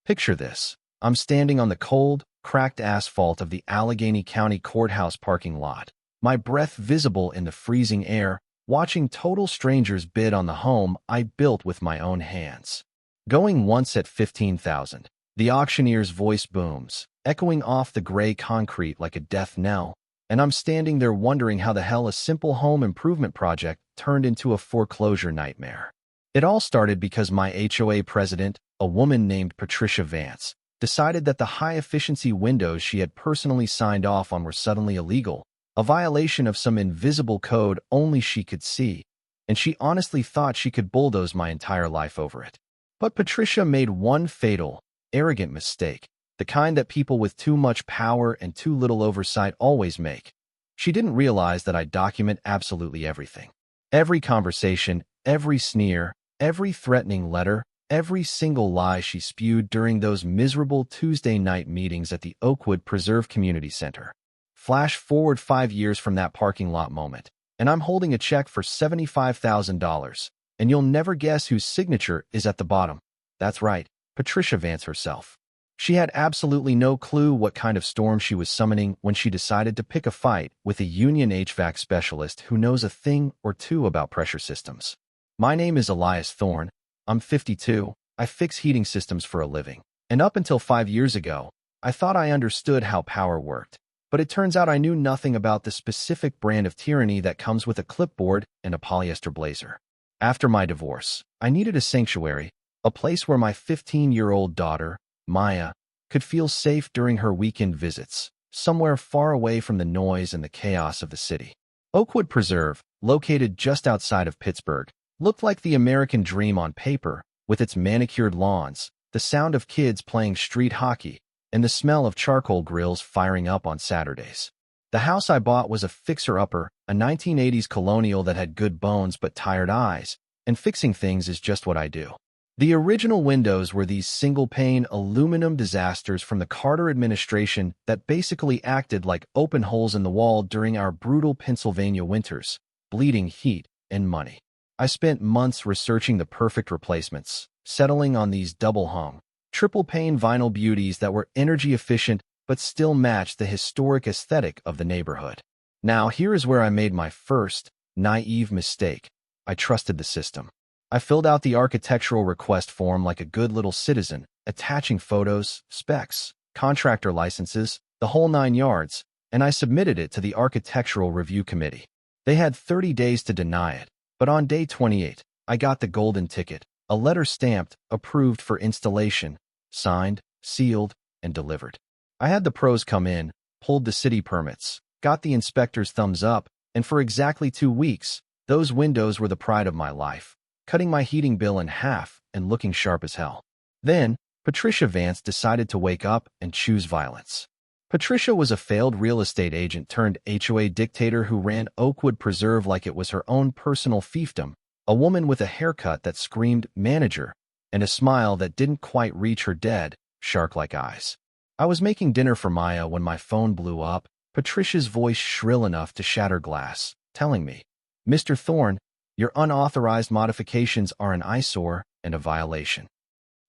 Picture this. I'm standing on the cold, cracked asphalt of the Allegheny County Courthouse parking lot, my breath visible in the freezing air, watching total strangers bid on the home I built with my own hands. Going once at $15,000. The auctioneer's voice booms, echoing off the gray concrete like a death knell, and I'm standing there wondering how the hell a simple home improvement project turned into a foreclosure nightmare. It all started because my HOA president, a woman named Patricia Vance, decided that the high-efficiency windows she had personally signed off on were suddenly illegal, a violation of some invisible code only she could see, and she honestly thought she could bulldoze my entire life over it. But Patricia made one fatal, arrogant mistake, the kind that people with too much power and too little oversight always make. She didn't realize that I document absolutely everything. Every conversation, every sneer, every threatening letter, every single lie she spewed during those miserable Tuesday night meetings at the Oakwood Preserve Community Center. Flash forward 5 years from that parking lot moment, and I'm holding a check for $75,000, and you'll never guess whose signature is at the bottom. That's right, Patricia Vance herself. She had absolutely no clue what kind of storm she was summoning when she decided to pick a fight with a union HVAC specialist who knows a thing or two about pressure systems. My name is Elias Thorne. I'm 52. I fix heating systems for a living. And up until 5 years ago, I thought I understood how power worked. But it turns out I knew nothing about the specific brand of tyranny that comes with a clipboard and a polyester blazer. After my divorce, I needed a sanctuary, a place where my 15-year-old daughter, Maya, could feel safe during her weekend visits, somewhere far away from the noise and the chaos of the city. Oakwood Preserve, located just outside of Pittsburgh, looked like the American dream on paper, with its manicured lawns, the sound of kids playing street hockey, and the smell of charcoal grills firing up on Saturdays. The house I bought was a fixer-upper, a 1980s colonial that had good bones but tired eyes, and fixing things is just what I do. The original windows were these single-pane aluminum disasters from the Carter administration that basically acted like open holes in the wall during our brutal Pennsylvania winters, bleeding heat and money. I spent months researching the perfect replacements, settling on these double-hung, triple-pane vinyl beauties that were energy-efficient but still matched the historic aesthetic of the neighborhood. Now, here is where I made my first, naive mistake. I trusted the system. I filled out the architectural request form like a good little citizen, attaching photos, specs, contractor licenses, the whole 9 yards, and I submitted it to the Architectural Review Committee. They had 30 days to deny it, but on day 28, I got the golden ticket, a letter stamped, approved for installation, signed, sealed, and delivered. I had the pros come in, pulled the city permits, got the inspector's thumbs up, and for exactly 2 weeks, those windows were the pride of my life, cutting my heating bill in half and looking sharp as hell. Then, Patricia Vance decided to wake up and choose violence. Patricia was a failed real estate agent turned HOA dictator who ran Oakwood Preserve like it was her own personal fiefdom, a woman with a haircut that screamed manager and a smile that didn't quite reach her dead, shark-like eyes. I was making dinner for Maya when my phone blew up, Patricia's voice shrill enough to shatter glass, telling me, "Mr. Thorne, your unauthorized modifications are an eyesore and a violation."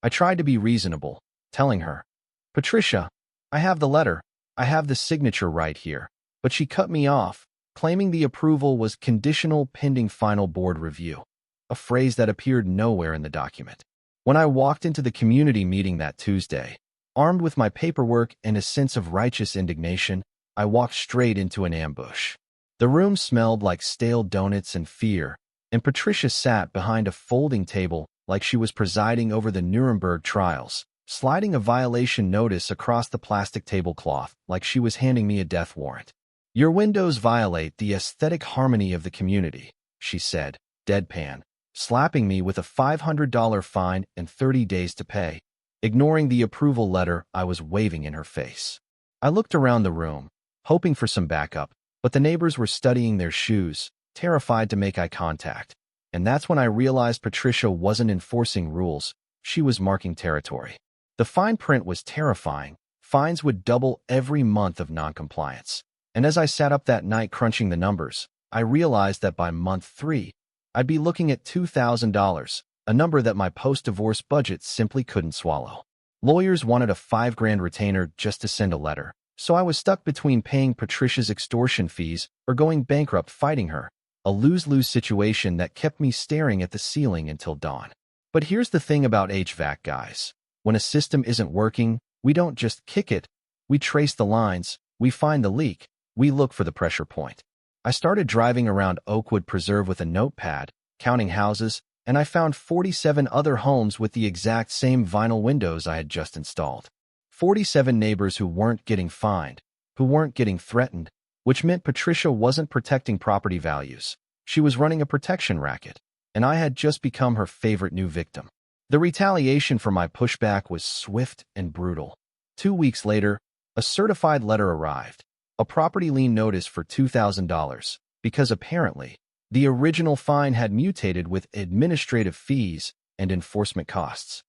I tried to be reasonable, telling her, "Patricia, I have the letter, I have the signature right here," but she cut me off, claiming the approval was conditional pending final board review, a phrase that appeared nowhere in the document. When I walked into the community meeting that Tuesday, armed with my paperwork and a sense of righteous indignation, I walked straight into an ambush. The room smelled like stale donuts and fear, and Patricia sat behind a folding table like she was presiding over the Nuremberg trials, sliding a violation notice across the plastic tablecloth like she was handing me a death warrant. "Your windows violate the aesthetic harmony of the community," she said, deadpan, slapping me with a $500 fine and 30 days to pay, ignoring the approval letter I was waving in her face. I looked around the room, hoping for some backup, but the neighbors were studying their shoes, terrified to make eye contact. And that's when I realized Patricia wasn't enforcing rules, she was marking territory. The fine print was terrifying. Fines would double every month of noncompliance. And as I sat up that night crunching the numbers, I realized that by month 3, I'd be looking at $2,000, a number that my post-divorce budget simply couldn't swallow. Lawyers wanted a 5 grand retainer just to send a letter, so I was stuck between paying Patricia's extortion fees or going bankrupt fighting her, a lose-lose situation that kept me staring at the ceiling until dawn. But here's the thing about HVAC, guys. When a system isn't working, we don't just kick it, we trace the lines, we find the leak, we look for the pressure point. I started driving around Oakwood Preserve with a notepad, counting houses, and I found 47 other homes with the exact same vinyl windows I had just installed. 47 neighbors who weren't getting fined, who weren't getting threatened, which meant Patricia wasn't protecting property values. She was running a protection racket, and I had just become her favorite new victim. The retaliation for my pushback was swift and brutal. 2 weeks later, a certified letter arrived, a property lien notice for $2,000, because apparently, the original fine had mutated with administrative fees and enforcement costs.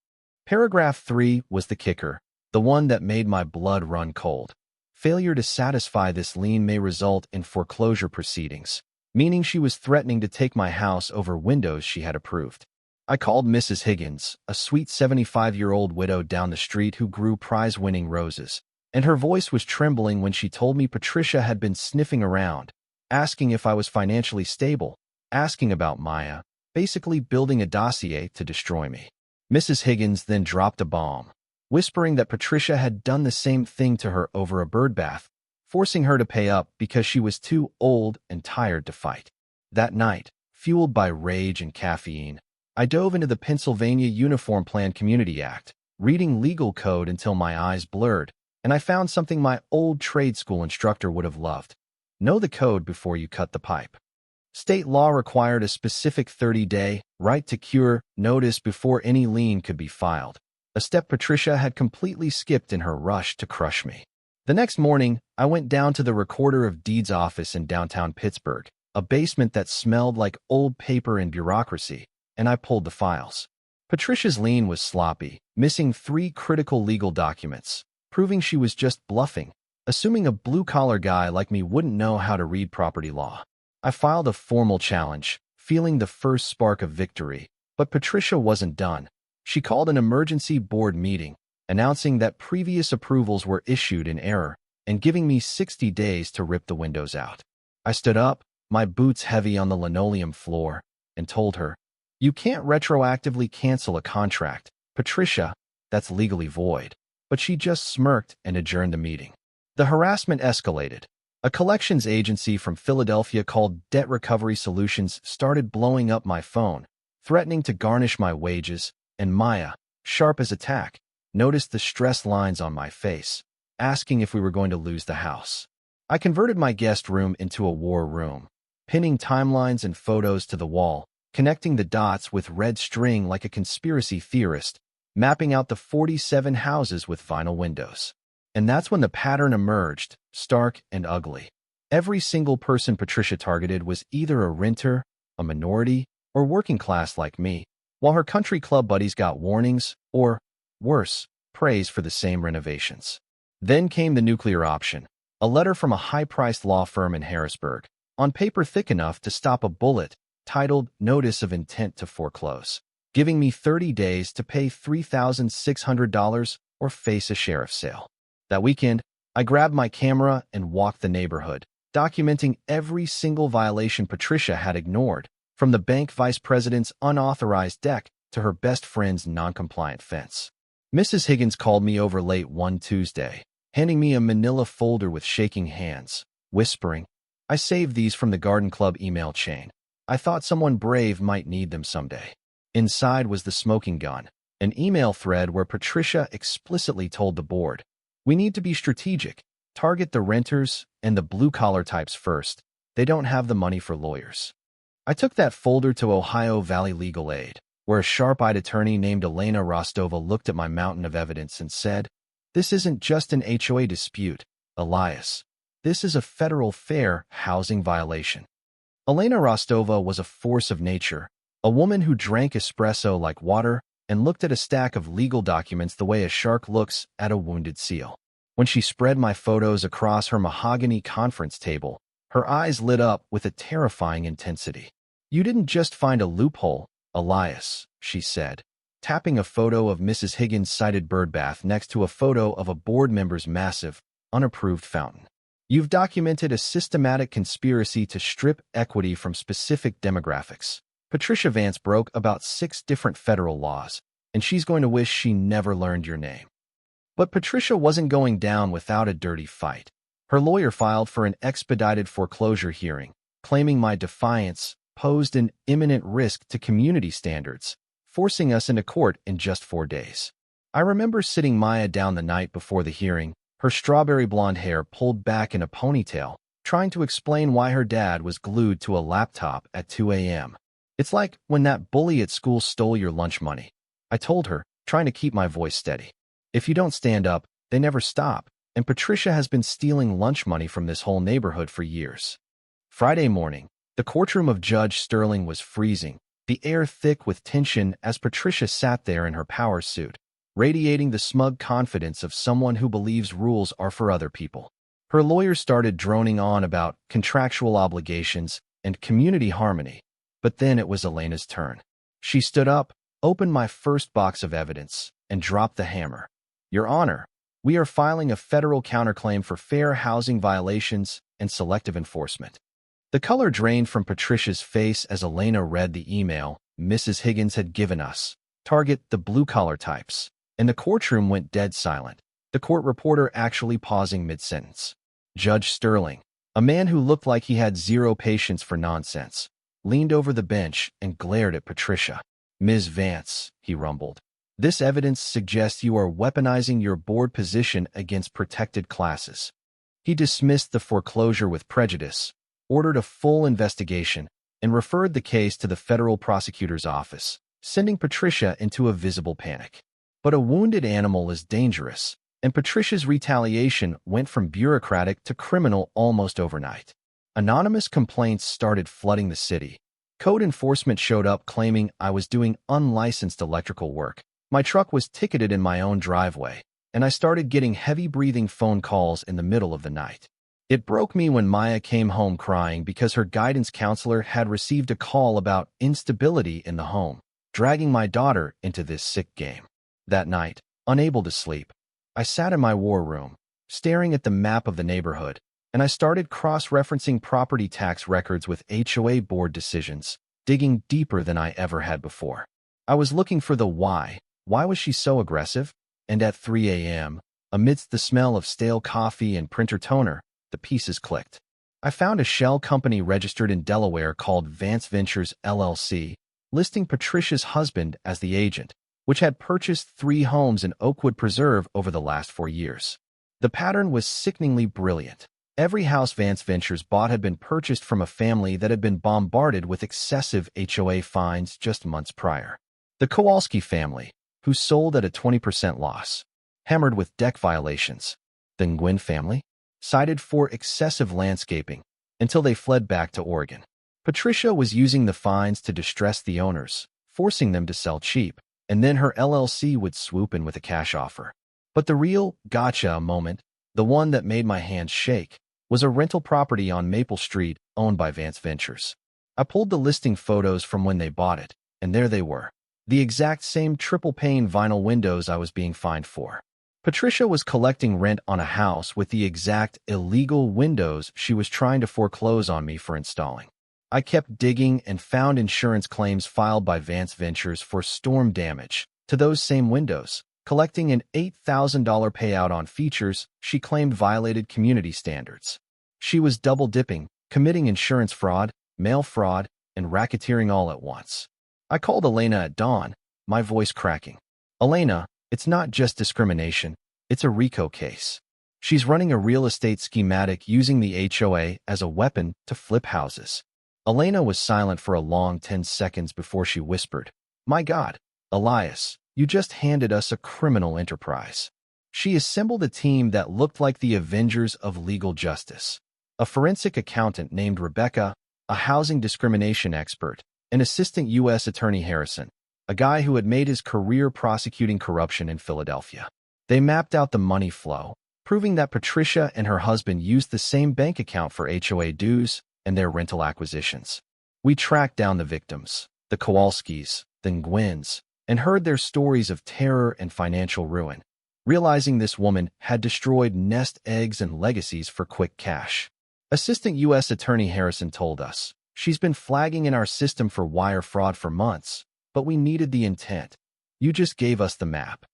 Paragraph 3 was the kicker, the one that made my blood run cold. Failure to satisfy this lien may result in foreclosure proceedings, meaning she was threatening to take my house over windows she had approved. I called Mrs. Higgins, a sweet 75-year-old widow down the street who grew prize-winning roses, and her voice was trembling when she told me Patricia had been sniffing around, asking if I was financially stable, asking about Maya, basically building a dossier to destroy me. Mrs. Higgins then dropped a bomb, whispering that Patricia had done the same thing to her over a birdbath, forcing her to pay up because she was too old and tired to fight. That night, fueled by rage and caffeine, I dove into the Pennsylvania Uniform Plan Community Act, reading legal code until my eyes blurred, and I found something my old trade school instructor would have loved. Know the code before you cut the pipe. State law required a specific 30-day right to cure notice before any lien could be filed, a step Patricia had completely skipped in her rush to crush me. The next morning, I went down to the Recorder of Deeds office in downtown Pittsburgh, a basement that smelled like old paper and bureaucracy, and I pulled the files. Patricia's lien was sloppy, missing 3 critical legal documents, proving she was just bluffing, assuming a blue-collar guy like me wouldn't know how to read property law. I filed a formal challenge, feeling the first spark of victory, but Patricia wasn't done. She called an emergency board meeting, announcing that previous approvals were issued in error and giving me 60 days to rip the windows out. I stood up, my boots heavy on the linoleum floor, and told her, "You can't retroactively cancel a contract, Patricia, that's legally void." But she just smirked and adjourned the meeting. The harassment escalated. A collections agency from Philadelphia called Debt Recovery Solutions started blowing up my phone, threatening to garnish my wages, and Maya, sharp as a tack, noticed the stress lines on my face, asking if we were going to lose the house. I converted my guest room into a war room, pinning timelines and photos to the wall, connecting the dots with red string like a conspiracy theorist, mapping out the 47 houses with vinyl windows. And that's when the pattern emerged, stark and ugly. Every single person Patricia targeted was either a renter, a minority, or working class like me, while her country club buddies got warnings, or, worse, praise for the same renovations. Then came the nuclear option, a letter from a high-priced law firm in Harrisburg, on paper thick enough to stop a bullet, titled Notice of Intent to Foreclose, giving me 30 days to pay $3,600 or face a sheriff's sale. That weekend, I grabbed my camera and walked the neighborhood, documenting every single violation Patricia had ignored, from the bank vice president's unauthorized deck to her best friend's non-compliant fence. Mrs. Higgins called me over late one Tuesday, handing me a manila folder with shaking hands, whispering, "I saved these from the Garden Club email chain. I thought someone brave might need them someday." Inside was the smoking gun, an email thread where Patricia explicitly told the board, "We need to be strategic, target the renters and the blue-collar types first. They don't have the money for lawyers." I took that folder to Ohio Valley Legal Aid, where a sharp-eyed attorney named Elena Rostova looked at my mountain of evidence and said, "This isn't just an HOA dispute, Elias. This is a federal fair housing violation." Elena Rostova was a force of nature, a woman who drank espresso like water and looked at a stack of legal documents the way a shark looks at a wounded seal. When she spread my photos across her mahogany conference table, her eyes lit up with a terrifying intensity. "You didn't just find a loophole, Elias," she said. tapping a photo of Mrs. Higgins' sited birdbath next to a photo of a board member's massive, unapproved fountain. You've documented a systematic conspiracy to strip equity from specific demographics. Patricia Vance broke about 6 different federal laws, and she's going to wish she never learned your name. But Patricia wasn't going down without a dirty fight. Her lawyer filed for an expedited foreclosure hearing, claiming my defiance posed an imminent risk to community standards, forcing us into court in just 4 days. I remember sitting Maya down the night before the hearing, her strawberry blonde hair pulled back in a ponytail, trying to explain why her dad was glued to a laptop at 2 a.m. It's like when that bully at school stole your lunch money. I told her, trying to keep my voice steady. If you don't stand up, they never stop, and Patricia has been stealing lunch money from this whole neighborhood for years. Friday morning, the courtroom of Judge Sterling was freezing, the air thick with tension as Patricia sat there in her power suit, radiating the smug confidence of someone who believes rules are for other people. Her lawyer started droning on about contractual obligations and community harmony, but then it was Elena's turn. She stood up, opened my first box of evidence, and dropped the hammer. Your Honor, we are filing a federal counterclaim for fair housing violations and selective enforcement. The color drained from Patricia's face as Elena read the email Mrs. Higgins had given us. Target the blue-collar types. And the courtroom went dead silent, the court reporter actually pausing mid-sentence. Judge Sterling, a man who looked like he had zero patience for nonsense, leaned over the bench and glared at Patricia. Ms. Vance, he rumbled. This evidence suggests you are weaponizing your board position against protected classes. He dismissed the foreclosure with prejudice, ordered a full investigation, and referred the case to the federal prosecutor's office, sending Patricia into a visible panic. But a wounded animal is dangerous, and Patricia's retaliation went from bureaucratic to criminal almost overnight. Anonymous complaints started flooding the city. Code enforcement showed up claiming I was doing unlicensed electrical work. My truck was ticketed in my own driveway, and I started getting heavy-breathing phone calls in the middle of the night. It broke me when Maya came home crying because her guidance counselor had received a call about instability in the home, dragging my daughter into this sick game. That night, unable to sleep, I sat in my war room, staring at the map of the neighborhood, and I started cross-referencing property tax records with HOA board decisions, digging deeper than I ever had before. I was looking for the why. Why was she so aggressive? And at 3 a.m., amidst the smell of stale coffee and printer toner, the pieces clicked. I found a shell company registered in Delaware called Vance Ventures LLC, listing Patricia's husband as the agent, which had purchased 3 homes in Oakwood Preserve over the last 4 years. The pattern was sickeningly brilliant. Every house Vance Ventures bought had been purchased from a family that had been bombarded with excessive HOA fines just months prior. The Kowalski family, who sold at a 20% loss, hammered with deck violations. The Nguyen family, cited for excessive landscaping, until they fled back to Oregon. Patricia was using the fines to distress the owners, forcing them to sell cheap, and then her LLC would swoop in with a cash offer. But the real gotcha moment, the one that made my hands shake, was a rental property on Maple Street owned by Vance Ventures. I pulled the listing photos from when they bought it, and there they were, the exact same triple-pane vinyl windows I was being fined for. Patricia was collecting rent on a house with the exact illegal windows she was trying to foreclose on me for installing. I kept digging and found insurance claims filed by Vance Ventures for storm damage to those same windows, collecting an $8,000 payout on features she claimed violated community standards. She was double-dipping, committing insurance fraud, mail fraud, and racketeering all at once. I called Elena at dawn, my voice cracking. Elena, it's not just discrimination, it's a RICO case. She's running a real estate schematic using the HOA as a weapon to flip houses. Elena was silent for a long 10 seconds before she whispered, My God, Elias, you just handed us a criminal enterprise. She assembled a team that looked like the Avengers of legal justice. A forensic accountant named Rebecca, a housing discrimination expert, an assistant U.S. Attorney Harrison, a guy who had made his career prosecuting corruption in Philadelphia. They mapped out the money flow, proving that Patricia and her husband used the same bank account for HOA dues and their rental acquisitions. We tracked down the victims, the Kowalskis, the Nguyen's, and heard their stories of terror and financial ruin, realizing this woman had destroyed nest eggs and legacies for quick cash. Assistant U.S. Attorney Harrison told us, "She's been flagging in our system for wire fraud for months, but we needed the intent. You just gave us the map."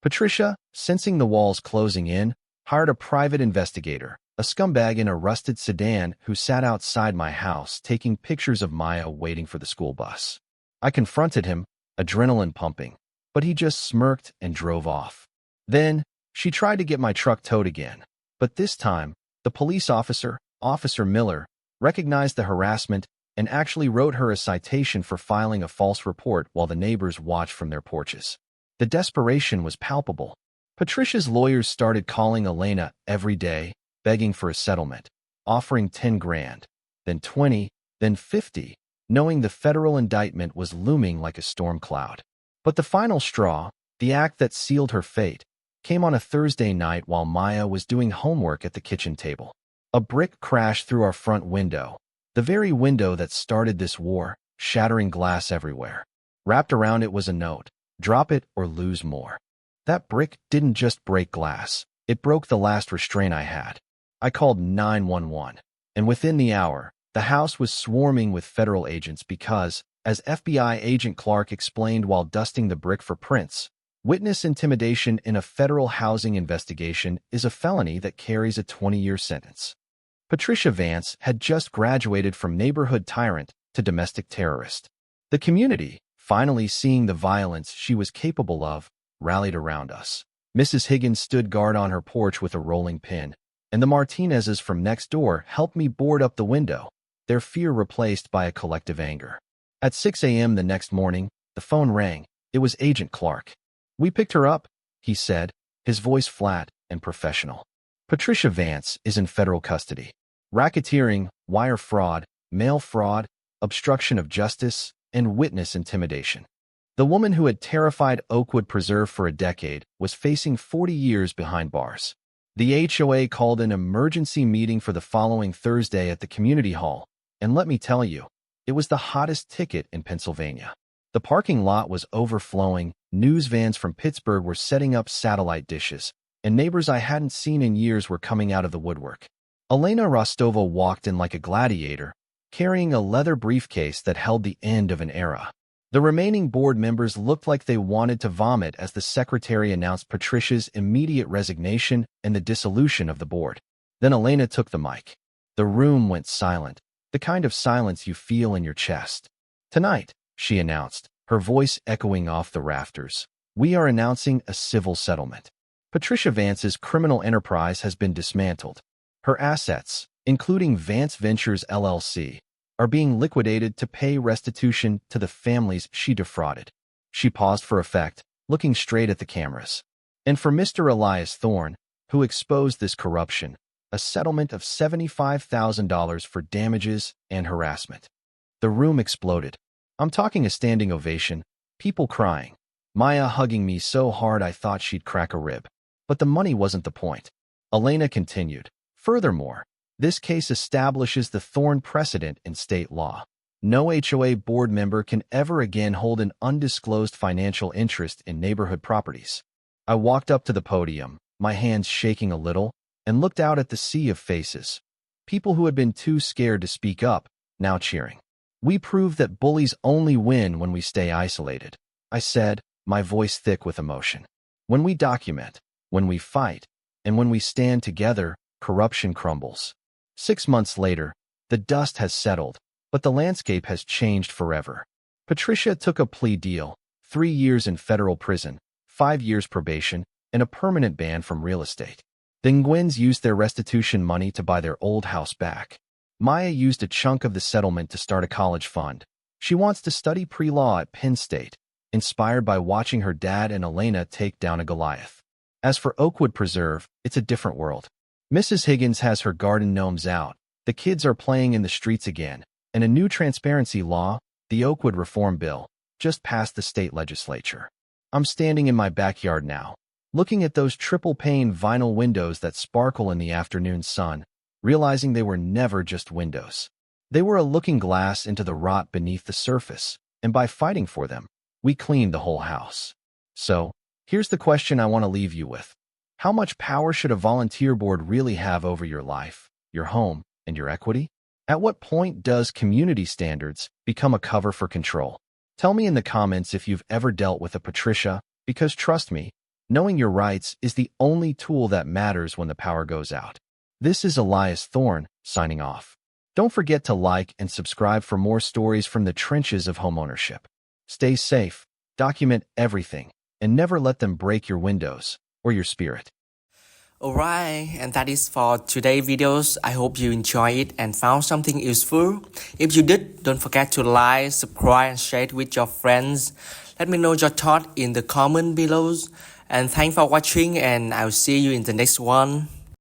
Patricia, sensing the walls closing in, hired a private investigator, a scumbag in a rusted sedan who sat outside my house taking pictures of Maya waiting for the school bus. I confronted him, adrenaline pumping, but he just smirked and drove off. Then, she tried to get my truck towed again, but this time, the police officer, Officer Miller, recognized the harassment and actually wrote her a citation for filing a false report while the neighbors watched from their porches. The desperation was palpable. Patricia's lawyers started calling Elena every day, begging for a settlement, offering 10 grand, then 20, then 50, knowing the federal indictment was looming like a storm cloud. But the final straw, the act that sealed her fate, came on a Thursday night while Maya was doing homework at the kitchen table. A brick crashed through our front window, the very window that started this war, shattering glass everywhere. Wrapped around it was a note, "Drop it or lose more." That brick didn't just break glass, it broke the last restraint I had. I called 911, and within the hour, the house was swarming with federal agents because, as FBI Agent Clark explained while dusting the brick for prints, witness intimidation in a federal housing investigation is a felony that carries a 20-year sentence. Patricia Vance had just graduated from neighborhood tyrant to domestic terrorist. The community, finally seeing the violence she was capable of, rallied around us. Mrs. Higgins stood guard on her porch with a rolling pin, and the Martinezes from next door helped me board up the window, their fear replaced by a collective anger. At 6 a.m. the next morning, the phone rang. It was Agent Clark. "We picked her up," he said, his voice flat and professional. "Patricia Vance is in federal custody. Racketeering, wire fraud, mail fraud, obstruction of justice, and witness intimidation." The woman who had terrified Oakwood Preserve for a decade was facing 40 years behind bars. The HOA called an emergency meeting for the following Thursday at the community hall, and let me tell you, it was the hottest ticket in Pennsylvania. The parking lot was overflowing, news vans from Pittsburgh were setting up satellite dishes, and neighbors I hadn't seen in years were coming out of the woodwork. Elena Rostova walked in like a gladiator, carrying a leather briefcase that held the end of an era. The remaining board members looked like they wanted to vomit as the secretary announced Patricia's immediate resignation and the dissolution of the board. Then Elena took the mic. The room went silent, the kind of silence you feel in your chest. "Tonight," she announced, her voice echoing off the rafters, "we are announcing a civil settlement. Patricia Vance's criminal enterprise has been dismantled. Her assets, including Vance Ventures LLC, are being liquidated to pay restitution to the families she defrauded." She paused for effect, looking straight at the cameras. "And for Mr. Elias Thorne, who exposed this corruption, a settlement of $75,000 for damages and harassment." The room exploded. I'm talking a standing ovation, people crying, Maya hugging me so hard I thought she'd crack a rib. But the money wasn't the point. Elena continued, "Furthermore, this case establishes the Thorne precedent in state law. No HOA board member can ever again hold an undisclosed financial interest in neighborhood properties." I walked up to the podium, my hands shaking a little, and looked out at the sea of faces. People who had been too scared to speak up, now cheering. "We prove that bullies only win when we stay isolated," I said, my voice thick with emotion. "When we document, when we fight, and when we stand together, corruption crumbles." 6 months later, the dust has settled, but the landscape has changed forever. Patricia took a plea deal, 3 years in federal prison, 5 years probation, and a permanent ban from real estate. The Nguyen's used their restitution money to buy their old house back. Maya used a chunk of the settlement to start a college fund. She wants to study pre-law at Penn State, inspired by watching her dad and Elena take down a Goliath. As for Oakwood Preserve, it's a different world. Mrs. Higgins has her garden gnomes out, the kids are playing in the streets again, and a new transparency law, the Oakwood Reform Bill, just passed the state legislature. I'm standing in my backyard now, looking at those triple-pane vinyl windows that sparkle in the afternoon sun, realizing they were never just windows. They were a looking glass into the rot beneath the surface, and by fighting for them, we cleaned the whole house. So, here's the question I want to leave you with. How much power should a volunteer board really have over your life, your home, and your equity? At what point does community standards become a cover for control? Tell me in the comments if you've ever dealt with a Patricia, because trust me, knowing your rights is the only tool that matters when the power goes out. This is Elias Thorne, signing off. Don't forget to like and subscribe for more stories from the trenches of homeownership. Stay safe, document everything, and never let them break your windows or your spirit. Alright, and that is for today's videos. I hope you enjoyed it and found something useful. If you did, don't forget to like, subscribe, and share it with your friends. Let me know your thoughts in the comment below. And thanks for watching, and I'll see you in the next one.